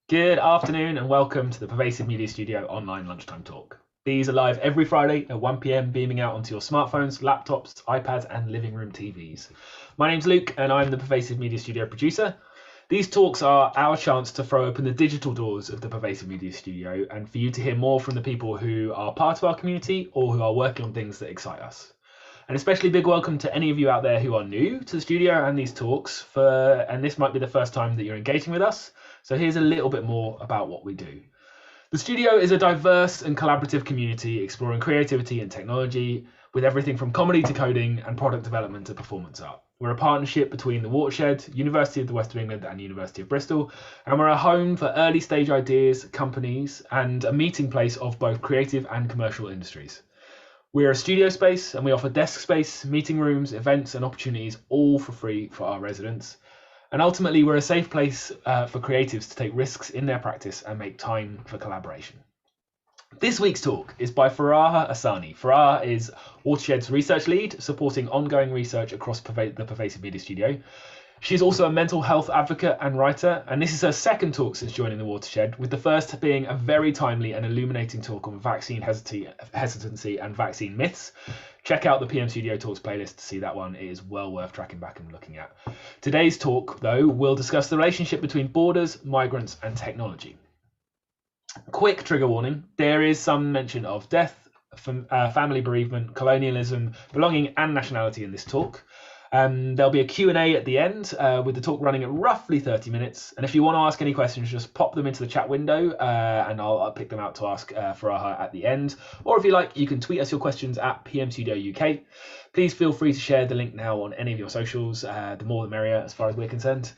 Good afternoon and welcome to the Pervasive Media Studio online lunchtime talk. These are live every Friday at 1 p.m, beaming out onto your smartphones, laptops, iPads, and living room TVs. My name's Luke and I'm the Pervasive Media Studio producer. These talks are our chance to throw open the digital doors of the Pervasive Media Studio and for you to hear more from the people who are part of our community or who are working on things that excite us. An especially big welcome to any of you out there who are new to the studio and these talks, and this might be the first time that you're engaging with us. So here's a little bit more about what we do. The studio is a diverse and collaborative community exploring creativity and technology with everything from comedy to coding and product development to performance art. We're a partnership between the Watershed, University of the West of England and University of Bristol, and we're a home for early stage ideas, companies, and a meeting place of both creative and commercial industries. We're a studio space and we offer desk space, meeting rooms, events and opportunities all for free for our residents. And ultimately, we're a safe place for creatives to take risks in their practice and make time for collaboration. This week's talk is by Furaha Asani. Furaha is Watershed's research lead, supporting ongoing research across the Pervasive Media Studio. She's also a mental health advocate and writer, and this is her second talk since joining the Watershed, with the first being a very timely and illuminating talk on vaccine hesitancy and vaccine myths. Check out the PM Studio Talks playlist to see that one. It is well worth tracking back and looking at. Today's talk, though, will discuss the relationship between borders, migrants, and technology. Quick trigger warning, there is some mention of death, family bereavement, colonialism, belonging, and nationality in this talk. There'll be a Q&A at the end with the talk running at roughly 30 minutes. And if you want to ask any questions, just pop them into the chat window and I'll pick them out to ask Furaha at the end. Or if you like, you can tweet us your questions at PM Studio UK. Please feel free to share the link now on any of your socials. The more the merrier as far as we're concerned.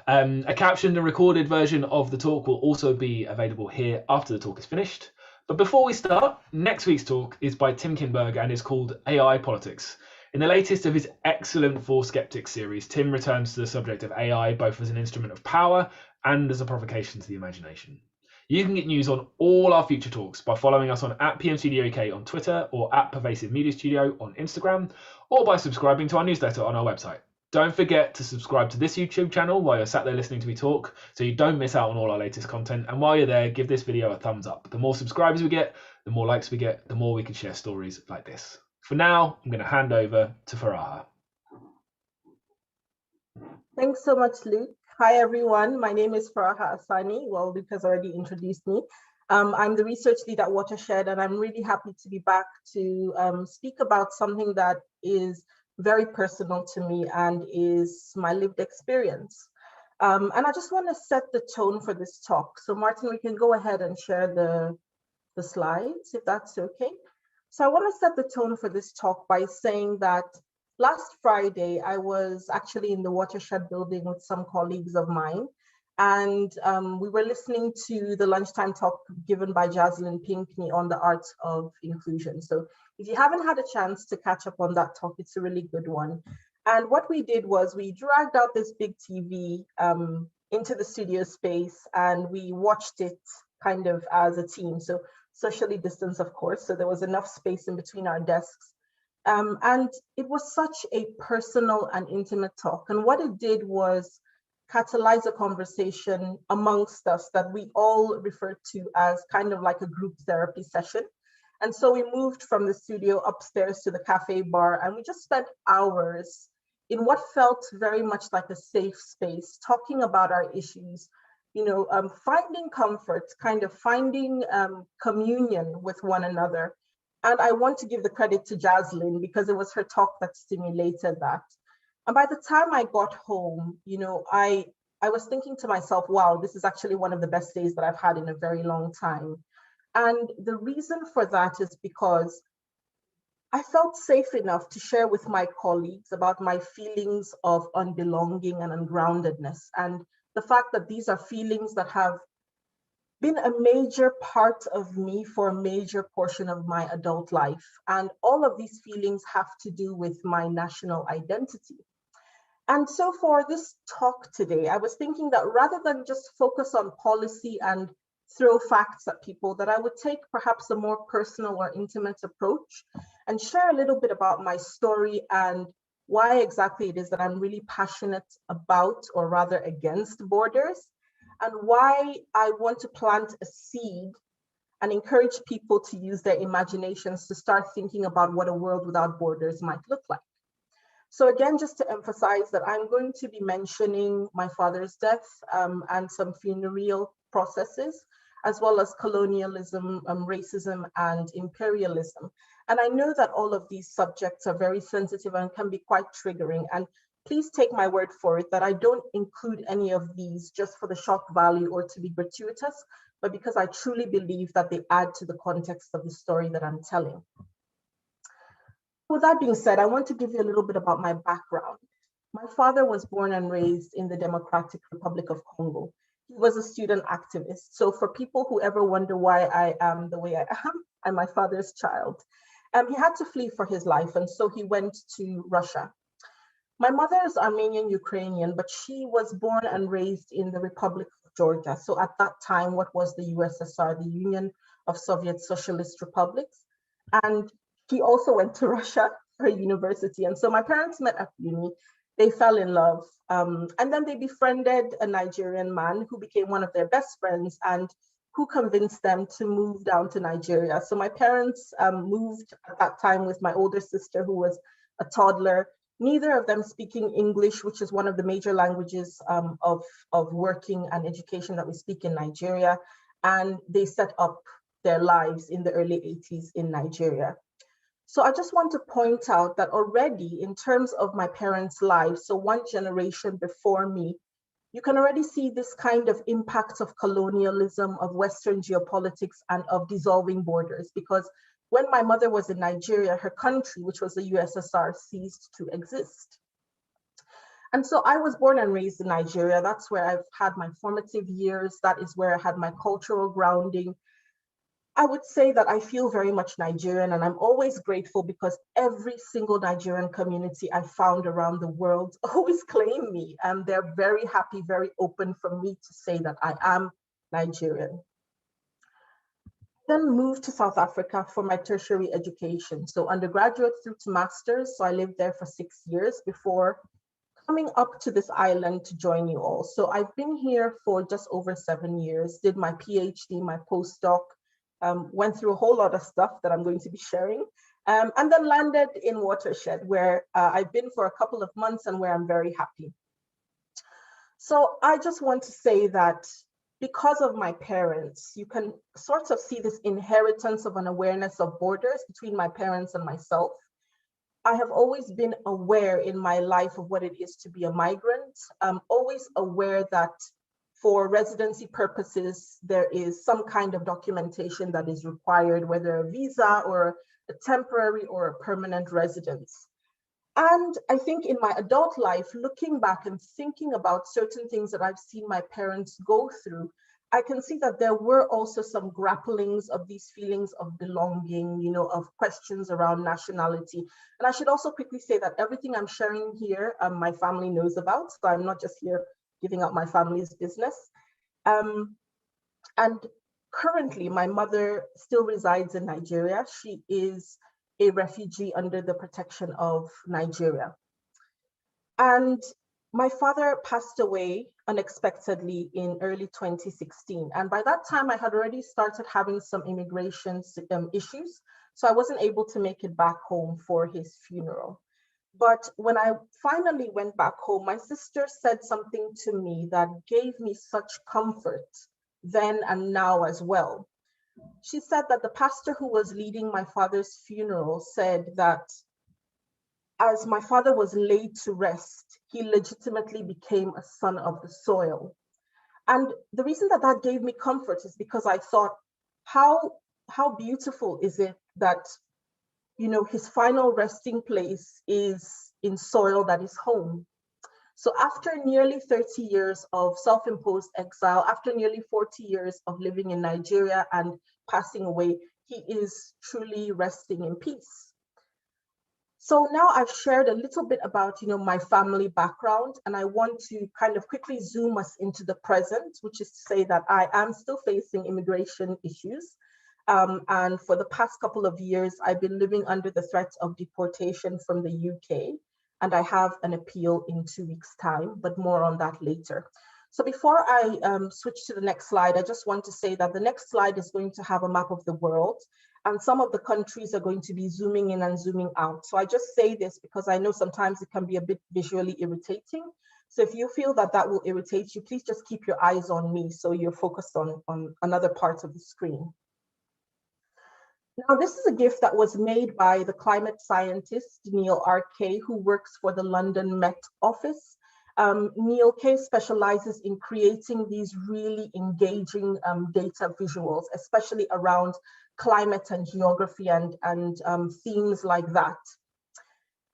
A captioned and recorded version of the talk will also be available here after the talk is finished. But before we start, next week's talk is by Tim Kinberg and is called AI Politics. In the latest of his excellent For Skeptics series, Tim returns to the subject of AI both as an instrument of power and as a provocation to the imagination. You can get news on all our future talks by following us on @PMStudioUK on Twitter or @Pervasive Media Studio on Instagram, or by subscribing to our newsletter on our website. Don't forget to subscribe to this YouTube channel while you're sat there listening to me talk so you don't miss out on all our latest content. And while you're there, give this video a thumbs up. The more subscribers we get, the more likes we get, the more we can share stories like this. For now, I'm going to hand over to Furaha. Thanks so much, Luke. Hi, everyone. My name is Furaha Asani. Well, Luke has already introduced me. I'm the research lead at Watershed, and I'm really happy to be back to speak about something that is very personal to me and is my lived experience. And I just want to set the tone for this talk. So Martin, we can go ahead and share the slides, if that's okay. So I want to set the tone for this talk by saying that last Friday, I was actually in the Watershed building with some colleagues of mine, and we were listening to the lunchtime talk given by Jaslyn Pinkney on the art of inclusion. So if you haven't had a chance to catch up on that talk, it's a really good one. And what we did was we dragged out this big TV into the studio space and we watched it kind of as a team. So socially distanced, of course, so there was enough space in between our desks. And it was such a personal and intimate talk. And what it did was catalyze a conversation amongst us that we all referred to as kind of like a group therapy session. And so we moved from the studio upstairs to the cafe bar, and we just spent hours in what felt very much like a safe space, talking about our issues, finding comfort, kind of finding communion with one another. And I want to give the credit to Jaslyn because it was her talk that stimulated that. And by the time I got home, I was thinking to myself, wow, this is actually one of the best days that I've had in a very long time. And the reason for that is because I felt safe enough to share with my colleagues about my feelings of unbelonging and ungroundedness, and the fact that these are feelings that have been a major part of me for a major portion of my adult life. And all of these feelings have to do with my national identity. And so for this talk today, I was thinking that rather than just focus on policy and throw facts at people, that I would take perhaps a more personal or intimate approach and share a little bit about my story and why exactly it is that I'm really passionate about, or rather against, borders. and why I want to plant a seed and encourage people to use their imaginations to start thinking about what a world without borders might look like. So again, just to emphasize that I'm going to be mentioning my father's death and some funereal processes, as well as colonialism, racism, and imperialism. And I know that all of these subjects are very sensitive and can be quite triggering. And please take my word for it that I don't include any of these just for the shock value or to be gratuitous, but because I truly believe that they add to the context of the story that I'm telling. With that being said, I want to give you a little bit about my background. My father was born and raised in the Democratic Republic of Congo. He was a student activist. So for people who ever wonder why I am the way I am, I'm my father's child. He had to flee for his life, and so he went to Russia. My mother is Armenian Ukrainian, but she was born and raised in the Republic of Georgia. So at that time, what was the USSR, the Union of Soviet Socialist Republics. And he also went to Russia for university. And so my parents met at uni, they fell in love. And then they befriended a Nigerian man who became one of their best friends and who convinced them to move down to Nigeria. So my parents moved at that time with my older sister, who was a toddler, neither of them speaking English, which is one of the major languages of working and education that we speak in Nigeria. And they set up their lives in the early 80s in Nigeria. So I just want to point out that already in terms of my parents' lives, so one generation before me, you can already see this kind of impact of colonialism, of Western geopolitics, and of dissolving borders. Because when my mother was in Nigeria, her country, which was the USSR, ceased to exist. And so I was born and raised in Nigeria. That's where I've had my formative years. That is where I had my cultural grounding. I would say that I feel very much Nigerian, and I'm always grateful because every single Nigerian community I found around the world always claim me, and they're very happy, very open for me to say that I am Nigerian. Then moved to South Africa for my tertiary education. So undergraduate through to master's. So I lived there for 6 years before coming up to this island to join you all. So I've been here for just over 7 years, did my PhD, my postdoc, went through a whole lot of stuff that I'm going to be sharing, and then landed in Watershed, where I've been for a couple of months and where I'm very happy. So I just want to say that because of my parents, you can sort of see this inheritance of an awareness of borders between my parents and myself. I have always been aware in my life of what it is to be a migrant. I'm always aware that for residency purposes, there is some kind of documentation that is required, whether a visa or a temporary or a permanent residence. And I think in my adult life, looking back and thinking about certain things that I've seen my parents go through, I can see that there were also some grapplings of these feelings of belonging, you know, of questions around nationality. And I should also quickly say that everything I'm sharing here, my family knows about. So I'm not just here giving out my family's business. And currently, my mother still resides in Nigeria. She is a refugee under the protection of Nigeria. And my father passed away unexpectedly in early 2016. And by that time, I had already started having some immigration issues. So I wasn't able to make it back home for his funeral. But when I finally went back home, my sister said something to me that gave me such comfort then and now as well. She said that the pastor who was leading my father's funeral said that as my father was laid to rest, he legitimately became a son of the soil. And the reason that that gave me comfort is because I thought, how beautiful is it that, you know, his final resting place is in soil that is home. So after nearly 30 years of self-imposed exile, after nearly 40 years of living in Nigeria and passing away, he is truly resting in peace. So now I've shared a little bit about, you know, my family background, and I want to kind of quickly zoom us into the present, which is to say that I am still facing immigration issues. And for the past couple of years, I've been living under the threat of deportation from the UK, and I have an appeal in 2 weeks' time, but more on that later. So before I switch to the next slide, I just want to say that the next slide is going to have a map of the world, and some of the countries are going to be zooming in and zooming out. So I just say this because I know sometimes it can be a bit visually irritating. So if you feel that that will irritate you, please just keep your eyes on me so you're focused on another part of the screen. Now, this is a GIF that was made by the climate scientist, Neil R.K., who works for the London Met Office. Neil K specializes in creating these really engaging data visuals, especially around climate and geography and themes like that.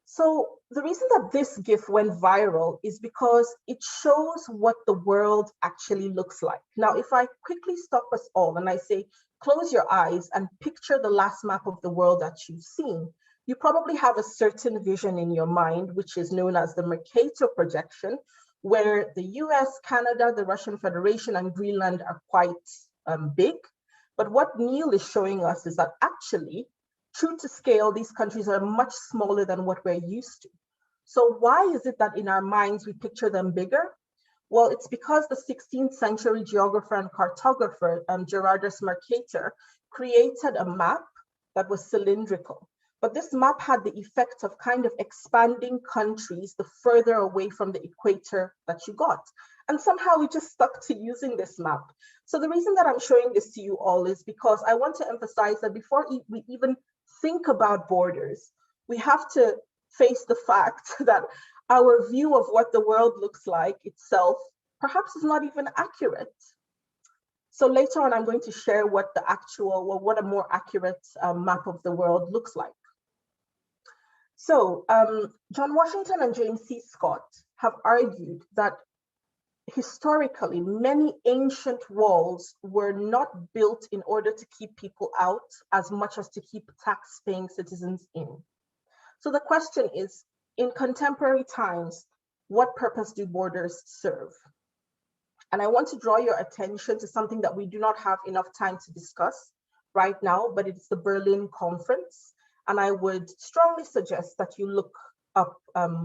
So the reason that this GIF went viral is because it shows what the world actually looks like. Now, if I quickly stop us all and I say, close your eyes and picture the last map of the world that you've seen, you probably have a certain vision in your mind, which is known as the Mercator projection, where the US, Canada, the Russian Federation, and Greenland are quite big. But what Neil is showing us is that actually, true to scale, these countries are much smaller than what we're used to. So why is it that in our minds we picture them bigger? Well, it's because the 16th century geographer and cartographer, Gerardus Mercator, created a map that was cylindrical. But this map had the effect of kind of expanding countries the further away from the equator that you got. And somehow we just stuck to using this map. So the reason that I'm showing this to you all is because I want to emphasize that before we even think about borders, we have to face the fact that our view of what the world looks like itself perhaps is not even accurate. So later on, I'm going to share what the actual, well, what a more accurate map of the world looks like. So John Washington and James C. Scott have argued that historically, many ancient walls were not built in order to keep people out as much as to keep tax-paying citizens in. So the question is, in contemporary times, what purpose do borders serve? And I want to draw your attention to something that we do not have enough time to discuss right now, but it's the Berlin Conference. And I would strongly suggest that you look up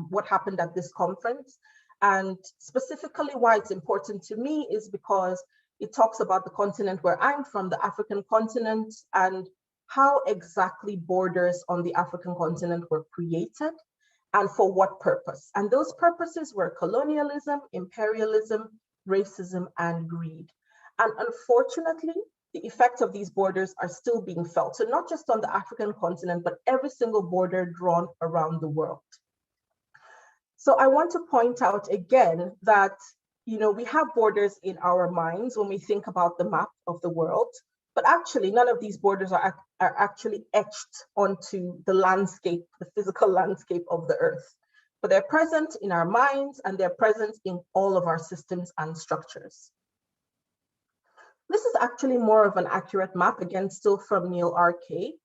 what happened at this conference. And specifically why it's important to me is because it talks about the continent where I'm from, the African continent, and how exactly borders on the African continent were created and for what purpose. And those purposes were colonialism, imperialism, racism, and greed. And unfortunately, the effects of these borders are still being felt. So not just on the African continent, but every single border drawn around the world. So I want to point out again that, you know, we have borders in our minds when we think about the map of the world, but actually none of these borders are actually etched onto the landscape, the physical landscape of the earth. But they're present in our minds and they're present in all of our systems and structures. This is actually more of an accurate map, again, still from Neil R.K.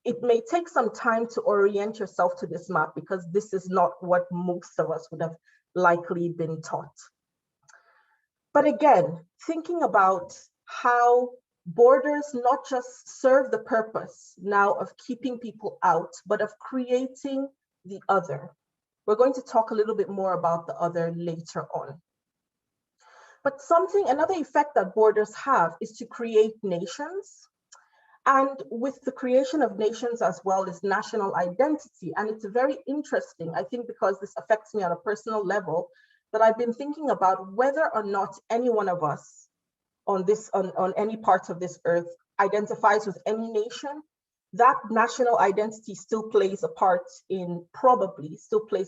It may take some time to orient yourself to this map because this is not what most of us would have likely been taught. But again, thinking about how borders not just serve the purpose now of keeping people out, but of creating the other. We're going to talk a little bit more about the other later on. But another effect that borders have is to create nations. And with the creation of nations as well as national identity. And it's very interesting, I think, because this affects me on a personal level, that I've been thinking about whether or not any one of us on any part of this earth identifies with any nation. That national identity still plays a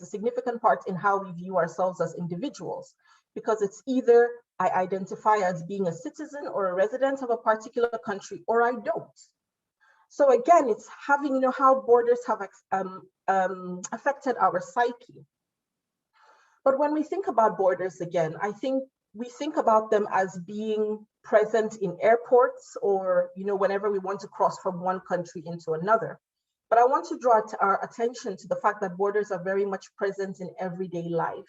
significant part in how we view ourselves as individuals, because it's either I identify as being a citizen or a resident of a particular country, or I don't. So again, it's having, how borders have affected our psyche. But when we think about borders again, I think we think about them as being present in airports or, whenever we want to cross from one country into another. But I want to draw our attention to the fact that borders are very much present in everyday life.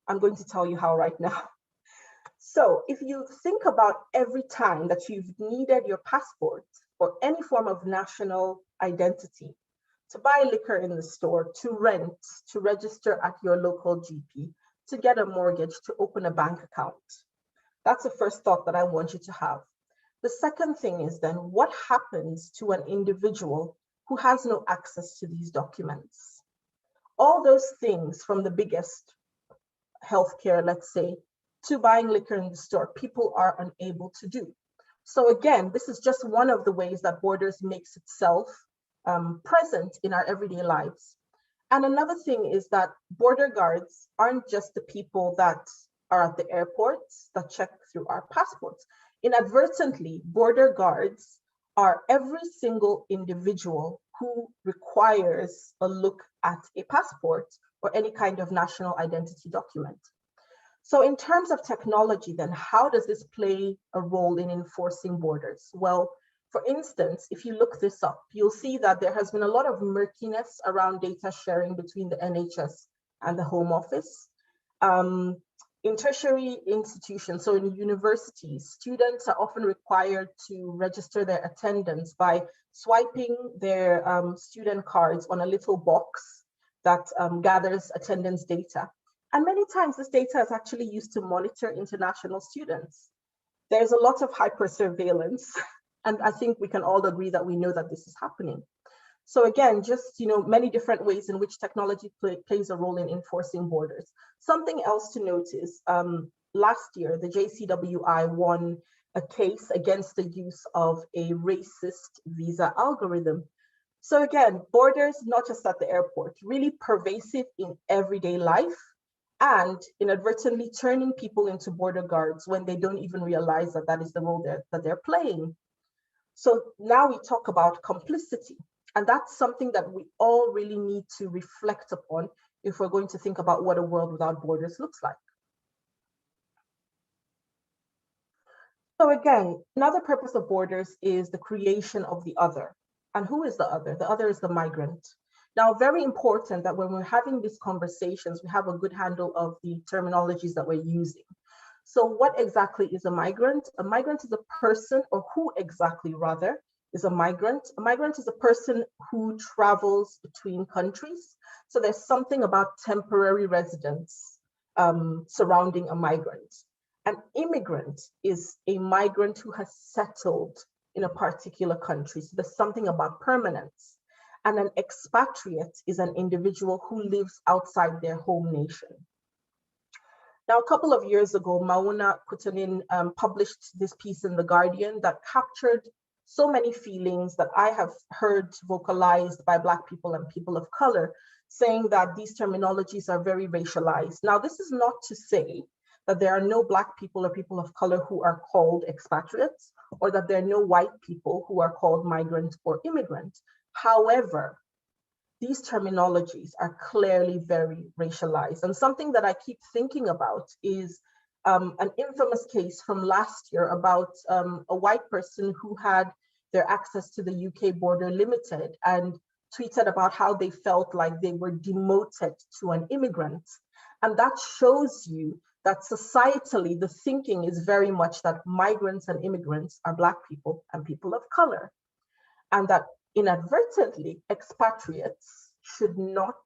I'm going to tell you how right now. So if you think about every time that you've needed your passport or any form of national identity to buy liquor in the store, to rent, to register at your local GP, to get a mortgage, to open a bank account. That's the first thought that I want you to have. The second thing is then, what happens to an individual who has no access to these documents? All those things, from the biggest, healthcare, let's say, to buying liquor in the store, people are unable to do. So again, this is just one of the ways that borders makes itself present in our everyday lives. And another thing is that border guards aren't just the people that are at the airports that check through our passports. Inadvertently, border guards are every single individual who requires a look at a passport or any kind of national identity document. So in terms of technology, then how does this play a role in enforcing borders? Well, for instance, if you look this up, you'll see that there has been a lot of murkiness around data sharing between the NHS and the Home Office. In tertiary institutions, so in universities, students are often required to register their attendance by swiping their student cards on a little box that gathers attendance data. And many times this data is actually used to monitor international students. There's a lot of hyper-surveillance, and I think we can all agree that we know that this is happening. So again, just many different ways in which technology plays a role in enforcing borders. Something else to notice, last year, the JCWI won a case against the use of a racist visa algorithm. So again, borders, not just at the airport, really pervasive in everyday life, and inadvertently turning people into border guards when they don't even realize that that is the role that they're playing. So now we talk about complicity, and that's something that we all really need to reflect upon if we're going to think about what a world without borders looks like. So again, another purpose of borders is the creation of the other. And who is the other? The other is the migrant. Now, very important that when we're having these conversations, we have a good handle of the terminologies that we're using. So what exactly is a migrant? A migrant is a person, or who exactly rather, is a migrant. A migrant is a person who travels between countries. So there's something about temporary residence surrounding a migrant. An immigrant is a migrant who has settled in a particular country. So there's something about permanence. And an expatriate is an individual who lives outside their home nation. Now, a couple of years ago, Mauna Kutunin published this piece in The Guardian that captured so many feelings that I have heard vocalized by Black people and people of color, saying that these terminologies are very racialized. Now, this is not to say that there are no Black people or people of color who are called expatriates, or that there are no white people who are called migrant or immigrant. However, these terminologies are clearly very racialized. And something that I keep thinking about is an infamous case from last year about a white person who had their access to the UK border limited and tweeted about how they felt like they were demoted to an immigrant. And that shows you that societally, the thinking is very much that migrants and immigrants are Black people and people of color. And that inadvertently, expatriates should not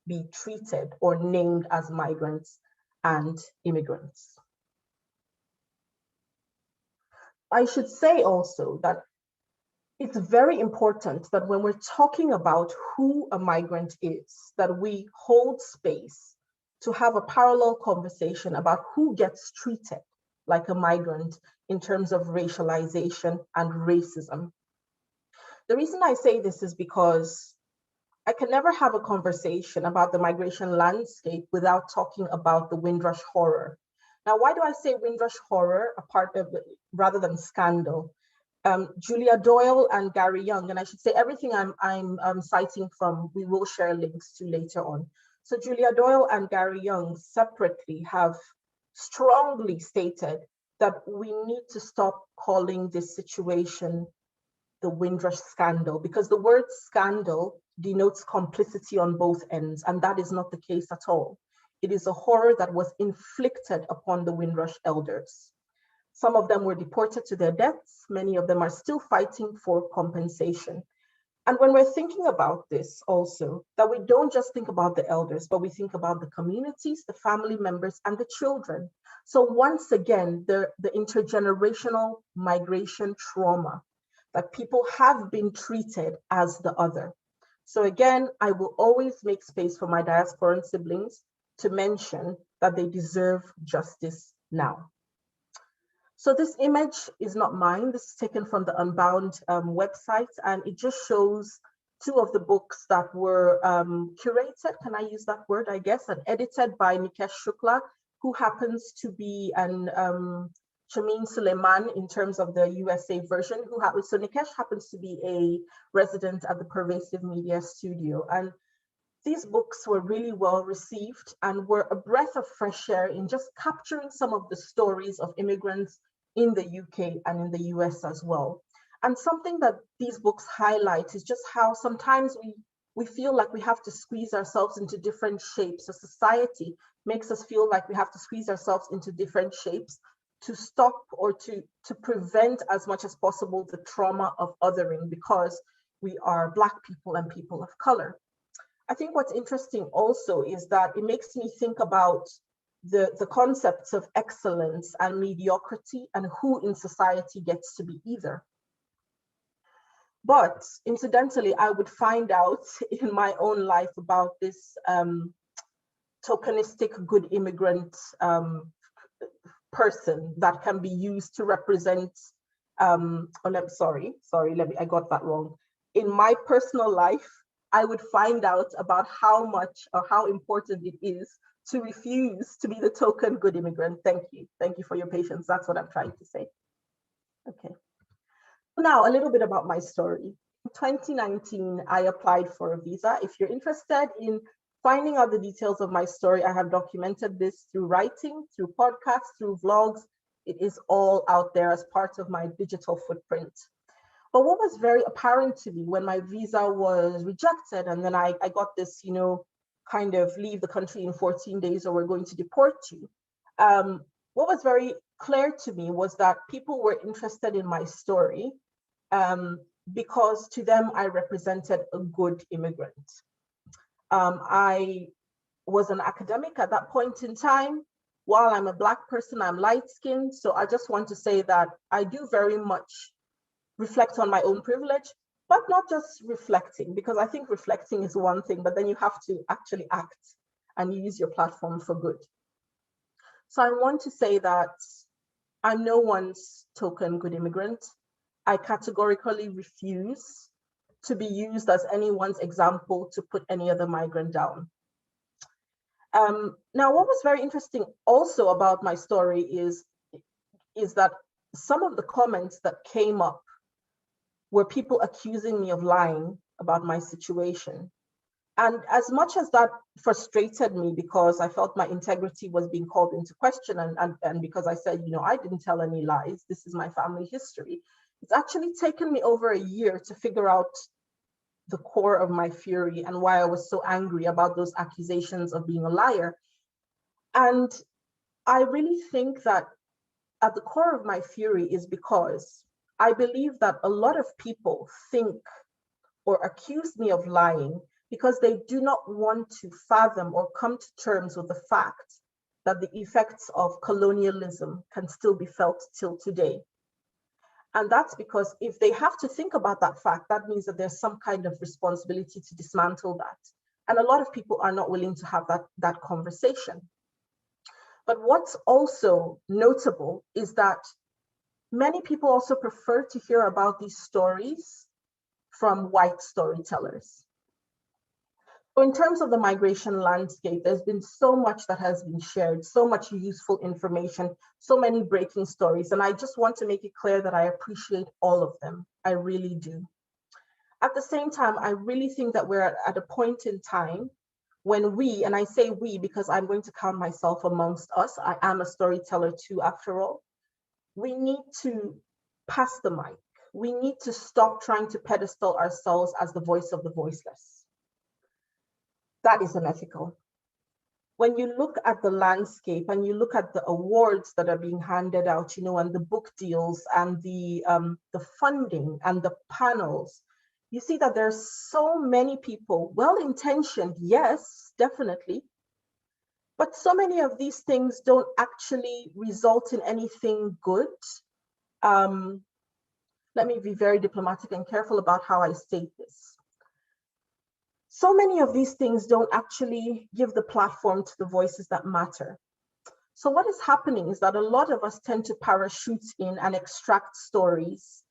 be treated or named as migrants and immigrants. I should say also that it's very important that when we're talking about who a migrant is, that we hold space to have a parallel conversation about who gets treated like a migrant in terms of racialization and racism. The reason I say this is because I can never have a conversation about the migration landscape without talking about the Windrush horror. Now, why do I say Windrush horror rather than scandal? Julia Doyle and Gary Young, and I should say everything I'm citing from, we will share links to later on. So Julia Doyle and Gary Young separately have strongly stated that we need to stop calling this situation the Windrush scandal, because the word scandal denotes complicity on both ends, and that is not the case at all. It is a horror that was inflicted upon the Windrush elders. Some of them were deported to their deaths. Many of them are still fighting for compensation. And when we're thinking about this also, that we don't just think about the elders, but we think about the communities, the family members, and the children. So once again, the intergenerational migration trauma, that people have been treated as the other. So again, I will always make space for my diasporan siblings to mention that they deserve justice now. So this image is not mine. This is taken from the Unbound website, and it just shows two of the books that were curated, can I use that word, I guess, and edited by Nikesh Shukla, who happens to be an Shamin Suleiman in terms of the USA version, so Nikesh happens to be a resident at the Pervasive Media Studio. And these books were really well received and were a breath of fresh air in just capturing some of the stories of immigrants in the UK and in the US as well. And something that these books highlight is just how sometimes we feel like we have to squeeze ourselves into different shapes. So society makes us feel like we have to squeeze ourselves into different shapes to stop or to prevent as much as possible the trauma of othering because we are Black people and people of color. I think what's interesting also is that it makes me think about the concepts of excellence and mediocrity and who in society gets to be either. But incidentally, I would find out in my own life about this tokenistic good immigrant person that can be used to represent, I got that wrong. In my personal life, I would find out about how much or how important it is to refuse to be the token good immigrant. Thank you. Thank you for your patience. That's what I'm trying to say. Okay. Now, a little bit about my story. In 2019, I applied for a visa. If you're interested in finding out the details of my story, I have documented this through writing, through podcasts, through vlogs. It is all out there as part of my digital footprint. But what was very apparent to me when my visa was rejected, and then I got this, kind of leave the country in 14 days or we're going to deport you. What was very clear to me was that people were interested in my story because to them, I represented a good immigrant. I was an academic at that point in time. While I'm a Black person, I'm light-skinned. So I just want to say that I do very much reflect on my own privilege, but not just reflecting, because I think reflecting is one thing, but then you have to actually act and use your platform for good. So I want to say that I'm no one's token good immigrant. I categorically refuse to be used as anyone's example to put any other migrant down. Now, what was very interesting also about my story is that some of the comments that came up were people accusing me of lying about my situation. And as much as that frustrated me because I felt my integrity was being called into question and because I said, I didn't tell any lies, this is my family history, it's actually taken me over a year to figure out the core of my fury and why I was so angry about those accusations of being a liar. And I really think that at the core of my fury is because I believe that a lot of people think or accuse me of lying because they do not want to fathom or come to terms with the fact that the effects of colonialism can still be felt till today. And that's because if they have to think about that fact, that means that there's some kind of responsibility to dismantle that. And a lot of people are not willing to have that conversation. But what's also notable is that many people also prefer to hear about these stories from white storytellers. So in terms of the migration landscape, there's been so much that has been shared, so much useful information, so many breaking stories. And I just want to make it clear that I appreciate all of them. I really do. At the same time, I really think that we're at a point in time when we, and I say we because I'm going to count myself amongst us, I am a storyteller too, after all, we need to pass the mic. We need to stop trying to pedestal ourselves as the voice of the voiceless. That is unethical. When you look at the landscape and you look at the awards that are being handed out, and the book deals and the funding and the panels, you see that there's so many people, well-intentioned, yes, definitely, but so many of these things don't actually result in anything good. Let me be very diplomatic and careful about how I state this. So many of these things don't actually give the platform to the voices that matter. So what is happening is that a lot of us tend to parachute in and extract stories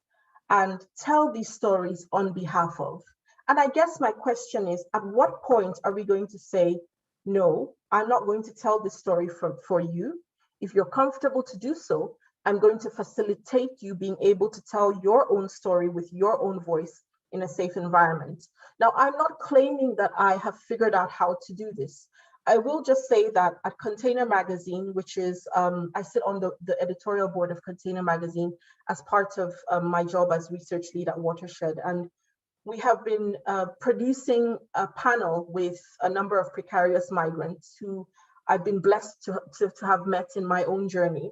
and tell these stories on behalf of. And I guess my question is, at what point are we going to say, no, I'm not going to tell this story for you. If you're comfortable to do so, I'm going to facilitate you being able to tell your own story with your own voice in a safe environment. Now, I'm not claiming that I have figured out how to do this. I will just say that at Container Magazine, which is, I sit on the editorial board of Container Magazine as part of my job as research lead at Watershed. And we have been producing a panel with a number of precarious migrants who I've been blessed to have met in my own journey.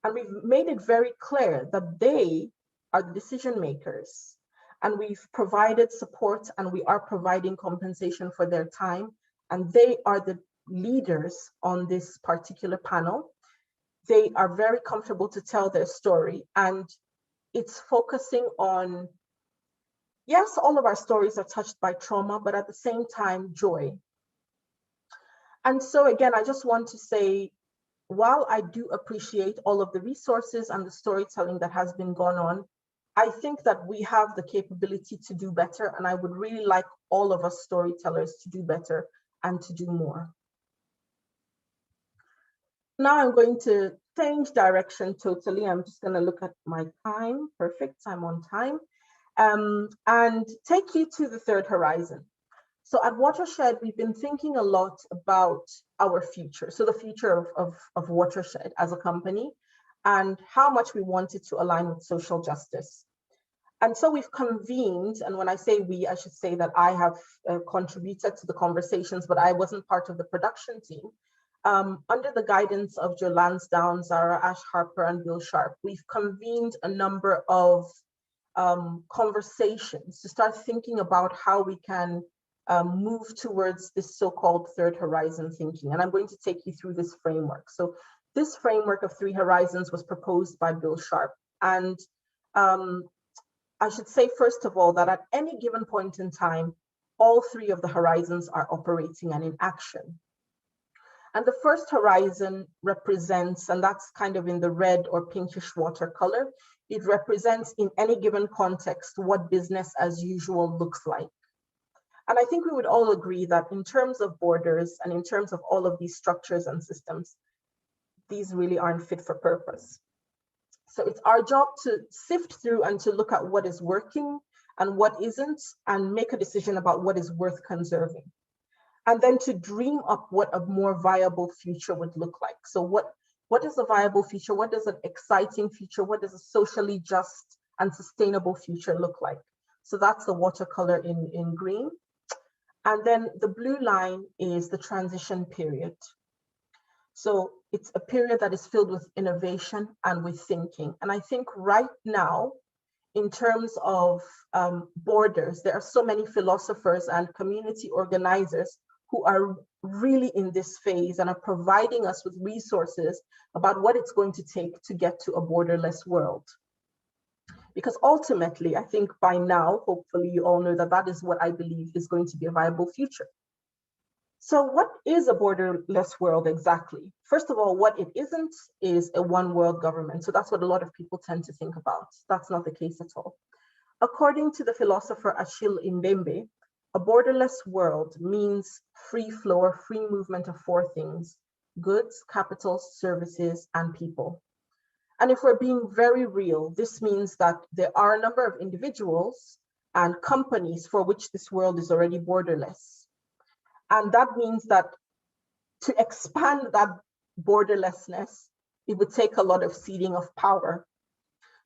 And we've made it very clear that they are the decision makers. And we've provided support and we are providing compensation for their time. And they are the leaders on this particular panel. They are very comfortable to tell their story. And it's focusing on, yes, all of our stories are touched by trauma, but at the same time, joy. And so again, I just want to say, while I do appreciate all of the resources and the storytelling that has been gone on, I think that we have the capability to do better. And I would really like all of us storytellers to do better and to do more. Now I'm going to change direction totally. I'm just going to look at my time. Perfect, I'm on time. And take you to the third horizon. So at Watershed, we've been thinking a lot about our future. So the future of Watershed as a company and how much we want it to align with social justice. And so we've convened, and when I say we, I should say that I have contributed to the conversations, but I wasn't part of the production team. Under the guidance of Joe Lansdowne, Zara Ash Harper, and Bill Sharp, we've convened a number of conversations to start thinking about how we can move towards this so-called third horizon thinking. And I'm going to take you through this framework. So this framework of 3 horizons was proposed by Bill Sharp. And I should say, first of all, that at any given point in time, all 3 of the horizons are operating and in action. And the first horizon represents, and that's kind of in the red or pinkish watercolor, it represents in any given context what business as usual looks like. And I think we would all agree that in terms of borders and in terms of all of these structures and systems, these really aren't fit for purpose. So it's our job to sift through and to look at what is working and what isn't, and make a decision about what is worth conserving. And then to dream up what a more viable future would look like. So what is a viable future? What does an exciting future? What does a socially just and sustainable future look like? So that's the watercolor in green. And then the blue line is the transition period. So it's a period that is filled with innovation and with thinking. And I think right now, in terms of borders, there are so many philosophers and community organizers who are really in this phase and are providing us with resources about what it's going to take to get to a borderless world. Because ultimately, I think by now, hopefully you all know that that is what I believe is going to be a viable future. So what is a borderless world exactly? First of all, what it isn't is a one world government. So that's what a lot of people tend to think about. That's not the case at all. According to the philosopher Achille Mbembe, a borderless world means free flow or free movement of 4 things: goods, capital, services, and people. And if we're being very real, this means that there are a number of individuals and companies for which this world is already borderless. And that means that to expand that borderlessness, it would take a lot of ceding of power.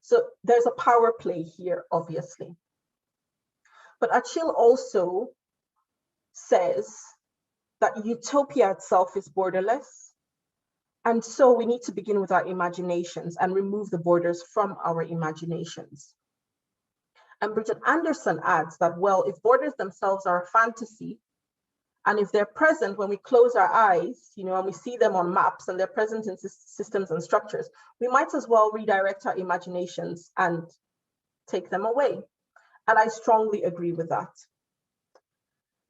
So there's a power play here, obviously. But Achille also says that utopia itself is borderless. And so we need to begin with our imaginations and remove the borders from our imaginations. And Bridget Anderson adds that, well, if borders themselves are a fantasy, and if they're present when we close our eyes, and we see them on maps and they're present in systems and structures, we might as well redirect our imaginations and take them away. And I strongly agree with that.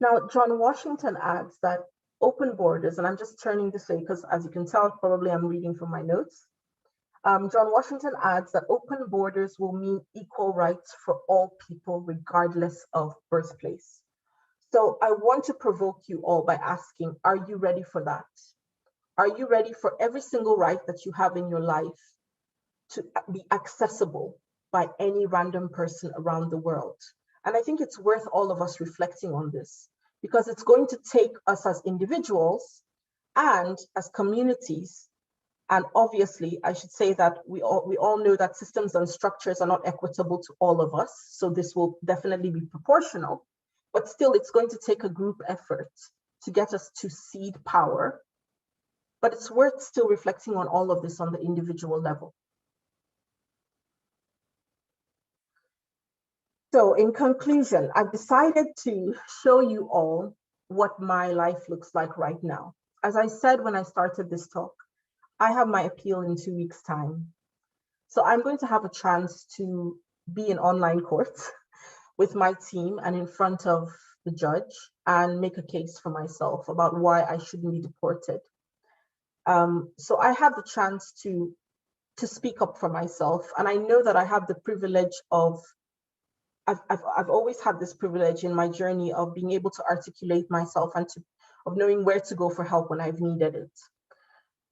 Now, John Washington adds that open borders, and I'm just turning this way because, as you can tell, probably I'm reading from my notes. John Washington adds that open borders will mean equal rights for all people, regardless of birthplace. So I want to provoke you all by asking, are you ready for that? Are you ready for every single right that you have in your life to be accessible by any random person around the world? And I think it's worth all of us reflecting on this, because it's going to take us as individuals and as communities. And obviously, I should say that we all know that systems and structures are not equitable to all of us. So this will definitely be proportional. But still, it's going to take a group effort to get us to cede power. But it's worth still reflecting on all of this on the individual level. So in conclusion, I've decided to show you all what my life looks like right now. As I said when I started this talk, I have my appeal in 2 weeks' time. So I'm going to have a chance to be in online court with my team and in front of the judge and make a case for myself about why I shouldn't be deported. So I have the chance to speak up for myself. And I know that I have the privilege of, I've always had this privilege in my journey of being able to articulate myself and of knowing where to go for help when I've needed it.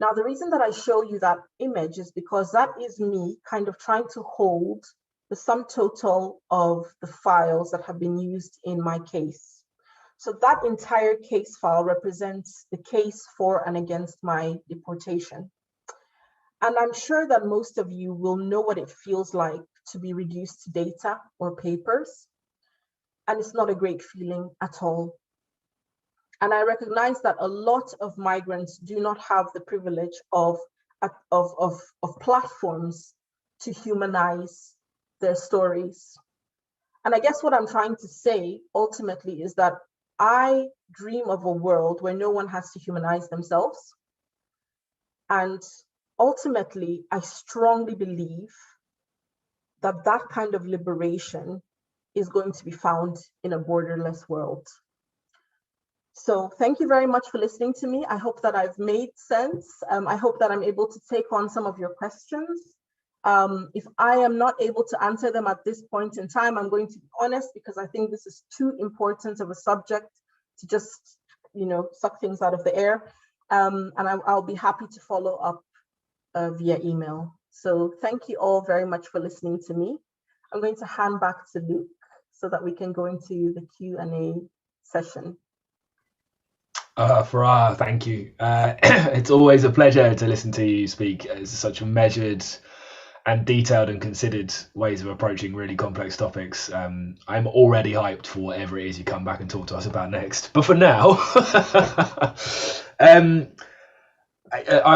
Now, the reason that I show you that image is because that is me kind of trying to hold the sum total of the files that have been used in my case. So that entire case file represents the case for and against my deportation. And I'm sure that most of you will know what it feels like to be reduced to data or papers. And it's not a great feeling at all. And I recognize that a lot of migrants do not have the privilege of platforms to humanize their stories. And I guess what I'm trying to say ultimately is that I dream of a world where no one has to humanize themselves. And ultimately, I strongly believe that that kind of liberation is going to be found in a borderless world. So thank you very much for listening to me. I hope that I've made sense. I hope that I'm able to take on some of your questions. If I am not able to answer them at this point in time, I'm going to be honest, because I think this is too important of a subject to just, suck things out of the air. And I'll be happy to follow up via email. So thank you all very much for listening to me. I'm going to hand back to Luke so that we can go into the Q&A session. Furaha, thank you. It's always a pleasure to listen to you speak. It's such a measured and detailed and considered ways of approaching really complex topics. I'm already hyped for whatever it is you come back and talk to us about next. But for now, I'm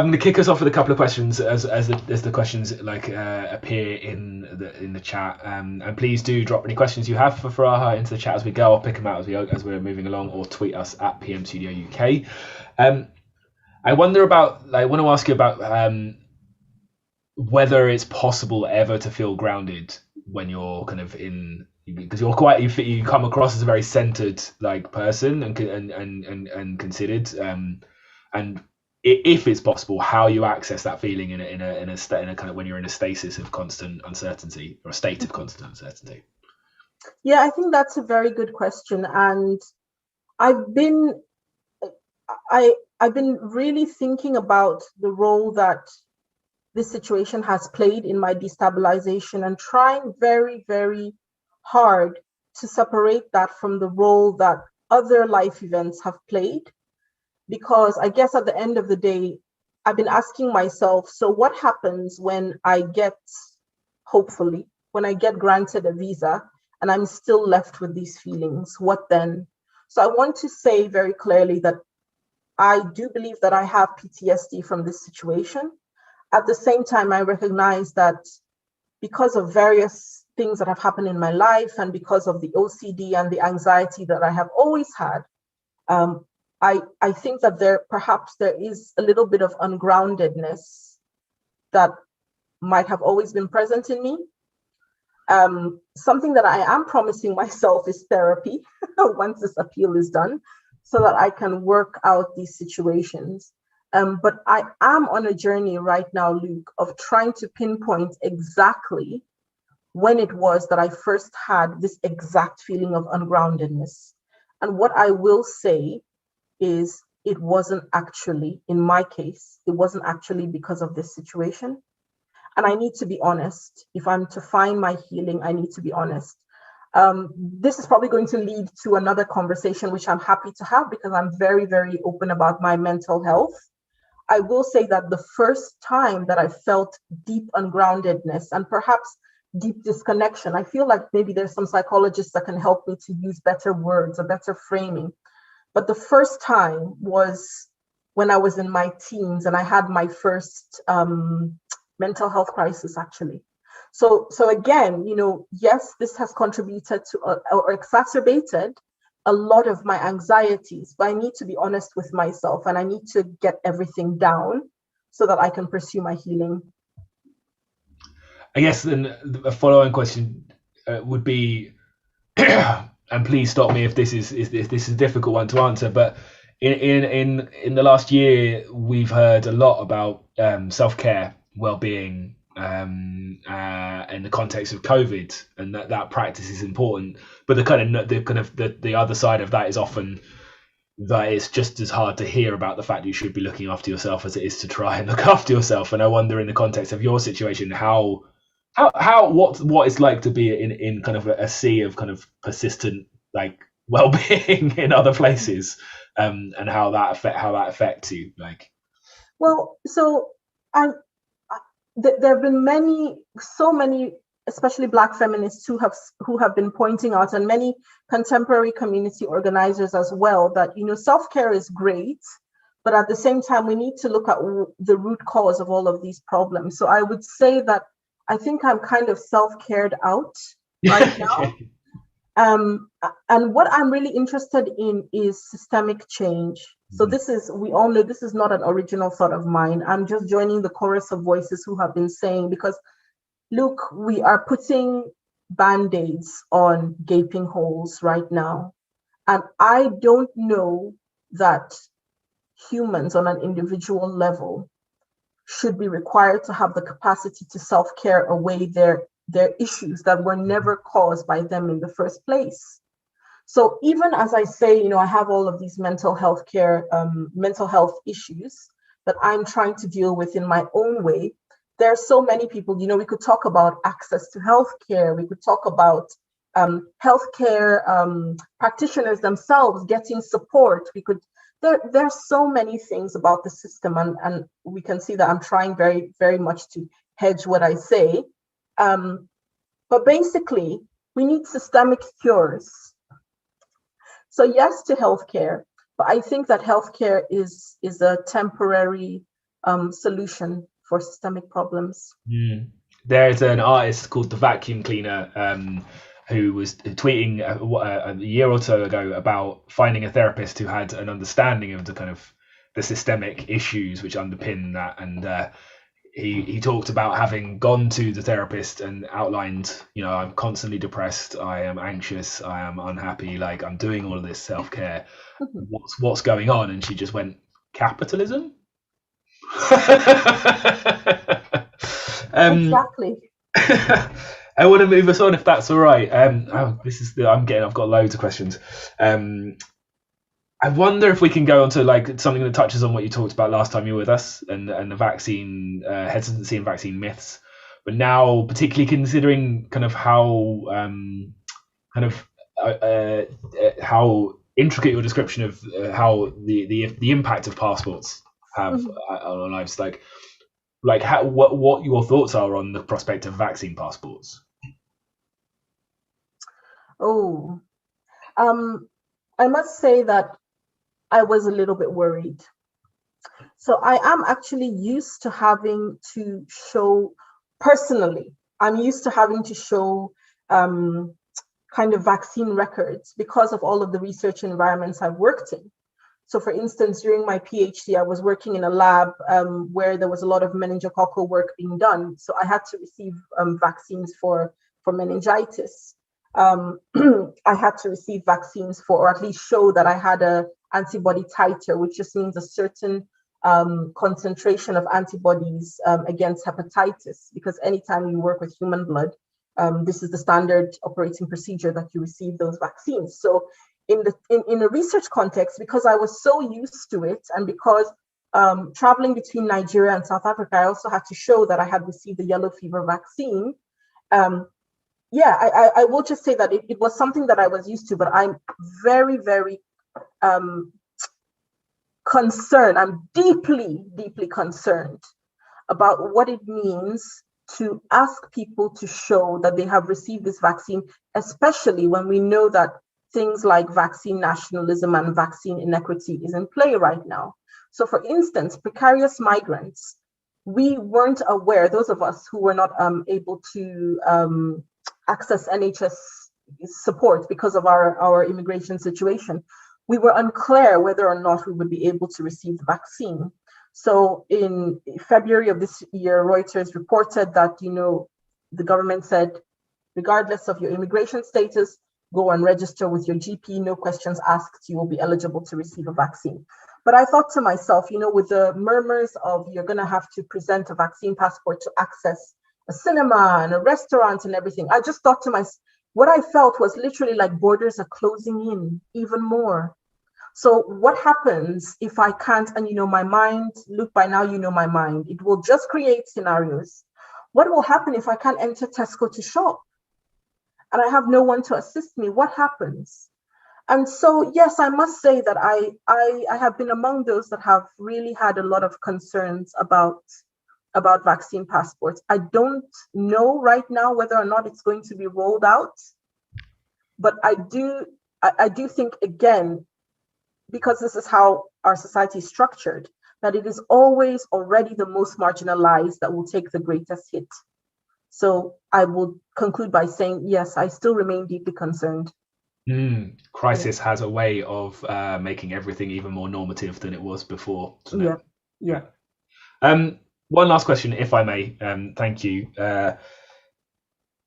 going to kick us off with a couple of questions as the questions appear in the chat. And please do drop any questions you have for Furaha into the chat as we go. I'll pick them out as we're moving along, or tweet us at PM Studio UK. I want to ask you about whether it's possible ever to feel grounded when you're kind of because you come across as a very centered person and considered, and if it's possible, how you access that feeling in a kind of when you're in a stasis of constant uncertainty, or a state of constant uncertainty. Yeah, I think that's a very good question, and I've been really thinking about the role that this situation has played in my destabilization, and trying very, very hard to separate that from the role that other life events have played. Because I guess at the end of the day, I've been asking myself, so what happens when I get granted a visa and I'm still left with these feelings? What then? So I want to say very clearly that I do believe that I have PTSD from this situation. At the same time, I recognize that because of various things that have happened in my life and because of the OCD and the anxiety that I have always had, I think that perhaps there is a little bit of ungroundedness that might have always been present in me. Something that I am promising myself is therapy once this appeal is done, so that I can work out these situations. But I am on a journey right now, Luke, of trying to pinpoint exactly when it was that I first had this exact feeling of ungroundedness. And what I will say is it wasn't actually, in my case, it wasn't actually because of this situation. And I need to be honest. If I'm to find my healing, I need to be honest. This is probably going to lead to another conversation, which I'm happy to have because I'm very, very open about my mental health. I will say that the first time that I felt deep ungroundedness and perhaps deep disconnection, I feel like maybe there's some psychologists that can help me to use better words or better framing. But the first time was when I was in my teens and I had my first mental health crisis, actually. So again, yes, this has contributed to or exacerbated a lot of my anxieties, but I need to be honest with myself and I need to get everything down so that I can pursue my healing. I guess then a following question would be, and please stop me if this is a difficult one to answer, but in the last year we've heard a lot about self-care, well-being, in the context of COVID, and that practice is important. But the other side of that is often that it's just as hard to hear about the fact you should be looking after yourself as it is to try and look after yourself. And I wonder, in the context of your situation, what it's like to be in kind of a sea of kind of persistent like well-being in other places, and how that affects you. Like, well, so there have been so many, especially Black feminists who have been pointing out, and many contemporary community organizers as well, that self-care is great, but at the same time we need to look at the root cause of all of these problems. So I would say that I think I'm kind of self-cared out right now. And what I'm really interested in is systemic change. So we all know this is not an original thought of mine. I'm just joining the chorus of voices who have been saying, because look, we are putting band-aids on gaping holes right now. And I don't know that humans on an individual level should be required to have the capacity to self-care away their issues that were never caused by them in the first place. So even as I say, I have all of these mental health issues that I'm trying to deal with in my own way. There are so many people, we could talk about access to healthcare. We could talk about healthcare practitioners themselves getting support. There's so many things about the system, and we can see that I'm trying very, very much to hedge what I say. But basically, we need systemic cures. So yes to healthcare, but I think that healthcare is a temporary solution for systemic problems. There's an artist called the Vacuum Cleaner, who was tweeting a year or so ago about finding a therapist who had an understanding of the kind of the systemic issues which underpin that. And he talked about having gone to the therapist and outlined, I'm constantly depressed, I am anxious, I am unhappy, like I'm doing all of this self-care. What's going on? And she just went, capitalism? Exactly. I want to move us on, if that's all right. I've got loads of questions. I wonder if we can go on to like something that touches on what you talked about last time you were with us, and the vaccine hesitancy and vaccine myths. But now, particularly considering kind of how how intricate your description of how the impact of passports have on our lives, like how, what your thoughts are on the prospect of vaccine passports. I must say that I was a little bit worried. So I am actually used to having to show, personally, I'm used to having to show kind of vaccine records because of all of the research environments I've worked in. So for instance, during my PhD, I was working in a lab where there was a lot of meningococcal work being done. So I had to receive vaccines for meningitis. I had to receive vaccines for, or at least show that I had a antibody titer, which just means a certain concentration of antibodies against hepatitis, because anytime you work with human blood, this is the standard operating procedure that you receive those vaccines. So in a research context, because I was so used to it, and because traveling between Nigeria and South Africa, I also had to show that I had received the yellow fever vaccine. I will just say that it was something that I was used to, but I'm very, very concerned. I'm deeply, deeply concerned about what it means to ask people to show that they have received this vaccine, especially when we know that things like vaccine nationalism and vaccine inequity is in play right now. So for instance, precarious migrants, we weren't aware, those of us who were not able to access NHS support because of our immigration situation, we were unclear whether or not we would be able to receive the vaccine. So in February of this year, Reuters reported that, the government said, regardless of your immigration status, go and register with your GP, no questions asked, you will be eligible to receive a vaccine. But I thought to myself, with the murmurs of you're going to have to present a vaccine passport to access a cinema and a restaurant and everything, I just thought to myself, what I felt was literally like borders are closing in even more. So what happens if I can't, and my mind, Luke, by now you know my mind, it will just create scenarios. What will happen if I can't enter Tesco to shop? And I have no one to assist me? What happens? And so, yes, I must say that I have been among those that have really had a lot of concerns about vaccine passports. I don't know right now whether or not it's going to be rolled out, but I do think, again, because this is how our society is structured, that it is always already the most marginalized that will take the greatest hit. So I will conclude by saying, yes, I still remain deeply concerned. Crisis has a way of making everything even more normative than it was before. Yeah. One last question, if I may. Thank you.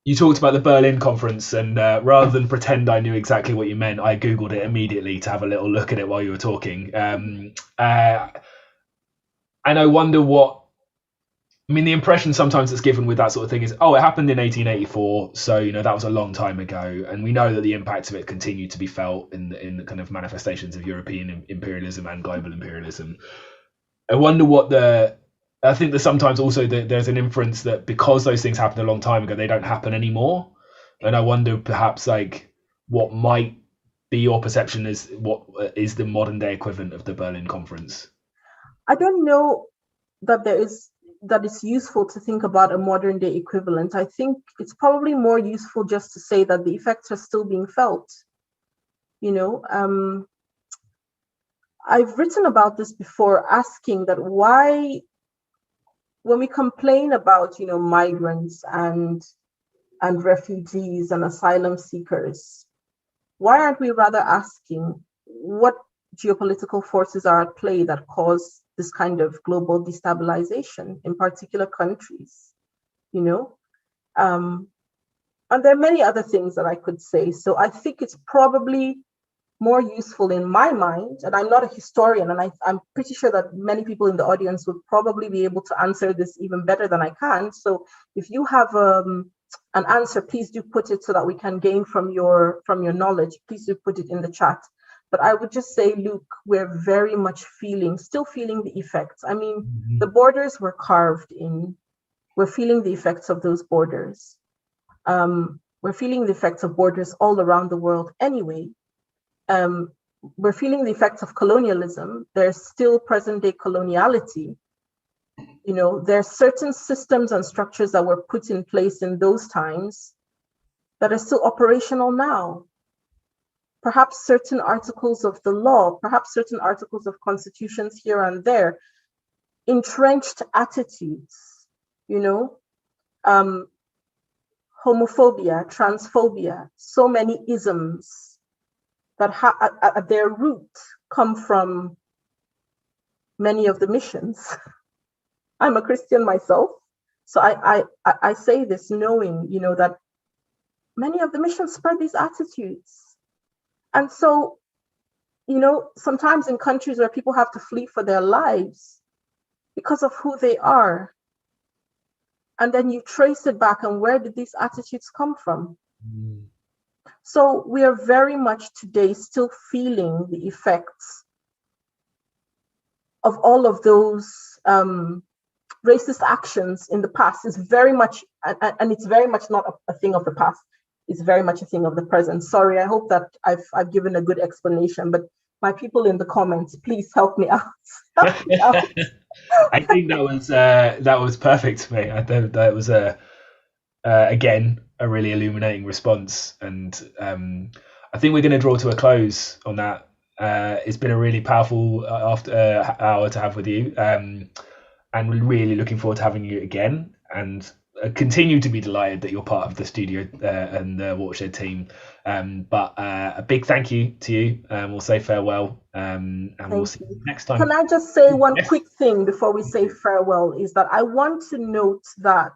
You talked about the Berlin conference, and rather than pretend I knew exactly what you meant, I Googled it immediately to have a little look at it while you were talking. And I wonder the impression sometimes that's given with that sort of thing is, it happened in 1884, so that was a long time ago, and we know that the impacts of it continue to be felt in the kind of manifestations of European imperialism and global imperialism. I wonder I think that sometimes also there's an inference that because those things happened a long time ago, they don't happen anymore, and I wonder perhaps what might be your perception is what is the modern day equivalent of the Berlin Conference. I don't know that it's useful to think about a modern day equivalent. I think it's probably more useful just to say that the effects are still being felt. I've written about this before, asking that why, when we complain about, migrants and refugees and asylum seekers, why aren't we rather asking what geopolitical forces are at play that cause this kind of global destabilization in particular countries, And there are many other things that I could say. So I think it's probably more useful in my mind, and I'm not a historian, and I'm pretty sure that many people in the audience would probably be able to answer this even better than I can. So if you have an answer, please do put it so that we can gain from your knowledge. Please do put it in the chat. But I would just say, Luke, we're very much still feeling the effects. The borders were carved in. We're feeling the effects of those borders. We're feeling the effects of borders all around the world anyway. We're feeling the effects of colonialism. There's still present-day coloniality. There are certain systems and structures that were put in place in those times that are still operational now. Perhaps certain articles of the law, perhaps certain articles of constitutions here and there, entrenched attitudes, homophobia, transphobia, so many isms that at their root come from many of the missions. I'm a Christian myself, so I say this knowing, that many of the missions spread these attitudes. And so, sometimes in countries where people have to flee for their lives because of who they are, and then you trace it back, and where did these attitudes come from? So we are very much today still feeling the effects of all of those racist actions in the past. Is very much, and it's very much not a thing of the past. It's very much a thing of the present. Sorry, I hope that I've given a good explanation, but my people in the comments, please help me out. Help me out. I think that was perfect for me. I thought that was again a really illuminating response, and I think we're going to draw to a close on that. It's been a really powerful hour to have with you, and we're really looking forward to having you again, and continue to be delighted that you're part of the studio and the Watershed team. But a big thank you to you. We'll say farewell, and we'll see you next time. Can I just say one quick thing before we say farewell? Is that I want to note that,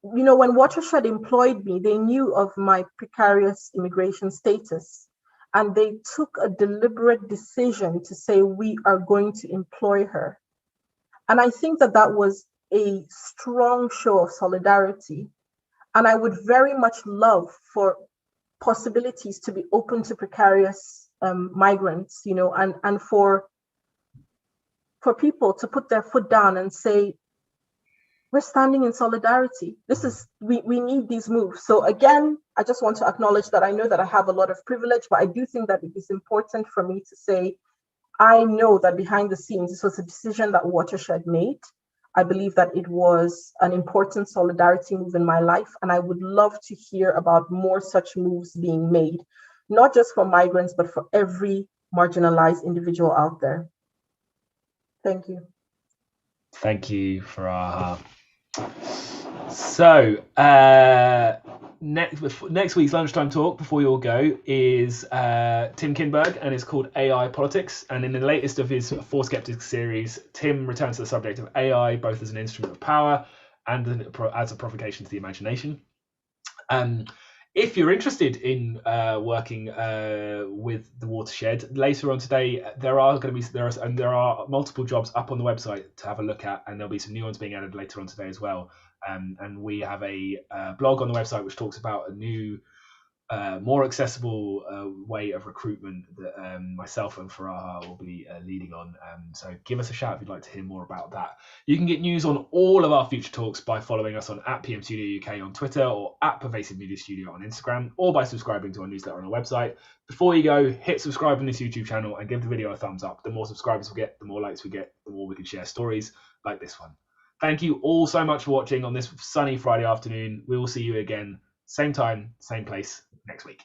when Watershed employed me, they knew of my precarious immigration status, and they took a deliberate decision to say, we are going to employ her. And I think that was a strong show of solidarity. And I would very much love for possibilities to be open to precarious migrants, and for people to put their foot down and say, we're standing in solidarity. We need these moves. So again, I just want to acknowledge that I know that I have a lot of privilege, but I do think that it is important for me to say, I know that behind the scenes, this was a decision that Watershed made. I believe that it was an important solidarity move in my life, and I would love to hear about more such moves being made, not just for migrants, but for every marginalized individual out there. Thank you. Thank you, Furaha. So next week's lunchtime talk, before you all go, is Tim Kinberg, and it's called AI Politics. And in the latest of his Four Skeptics series, Tim returns to the subject of AI both as an instrument of power and as a provocation to the imagination. If you're interested in working with the Watershed, later on today there are multiple jobs up on the website to have a look at, and there'll be some new ones being added later on today as well. And we have a blog on the website which talks about a new, more accessible way of recruitment that myself and Furaha will be leading on. So give us a shout if you'd like to hear more about that. You can get news on all of our future talks by following us on @PM Studio UK on Twitter, or @Pervasive Media Studio on Instagram, or by subscribing to our newsletter on our website. Before you go, hit subscribe on this YouTube channel and give the video a thumbs up. The more subscribers we get, the more likes we get, the more we can share stories like this one. Thank you all so much for watching on this sunny Friday afternoon. We will see you again, same time, same place next week.